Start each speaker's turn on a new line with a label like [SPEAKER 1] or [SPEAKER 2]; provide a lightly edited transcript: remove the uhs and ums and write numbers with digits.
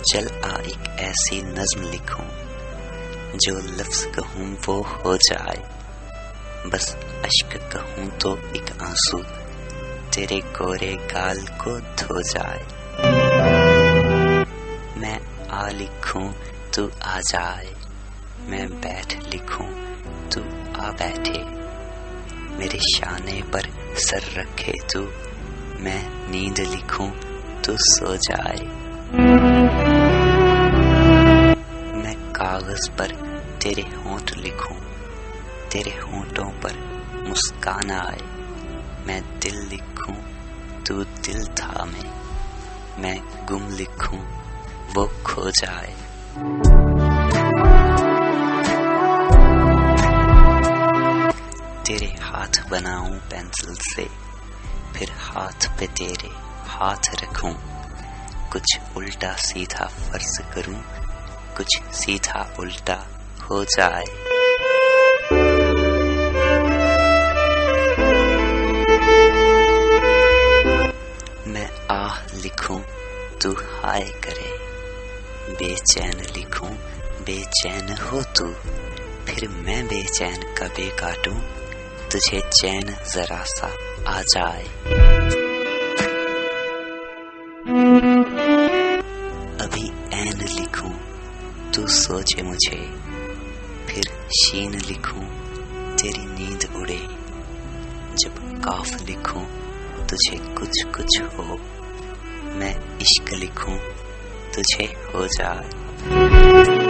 [SPEAKER 1] चल आ एक ऐसी नज्म लिखूं, जो लफ्ज कहूं वो हो जाए। बस अश्क कहूं तो एक आंसू तेरे गोरे गाल को धो जाए। मैं आ लिखूं तू आ जाए, मैं बैठ लिखूं तू आ बैठे। मेरे शाने पर सर रखे तू, मैं नींद लिखूं तू सो जाए। मैं कागज पर तेरे होंठ लिखूं, तेरे होंठों पर मुस्कान आए। मैं दिल लिखूं तू दिल थामे, मैं गुम लिखूं वो खो जाए। तेरे हाथ बनाऊं पेंसिल से, फिर हाथ पे तेरे हाथ रखूं। कुछ उल्टा सीधा फर्ज करूं, कुछ सीधा उल्टा हो जाए। मैं आह लिखूं तू हाय करे, बेचैन लिखूं बेचैन हो तू। फिर मैं बेचैन कभी काटूं, तुझे चैन जरा सा आ जाए। अभी ऐन लिखूं तू सोचे मुझे, फिर शीन लिखूं तेरी नींद उड़े। जब काफ लिखूं तुझे कुछ कुछ हो, मैं इश्क लिखूं तुझे हो जाए।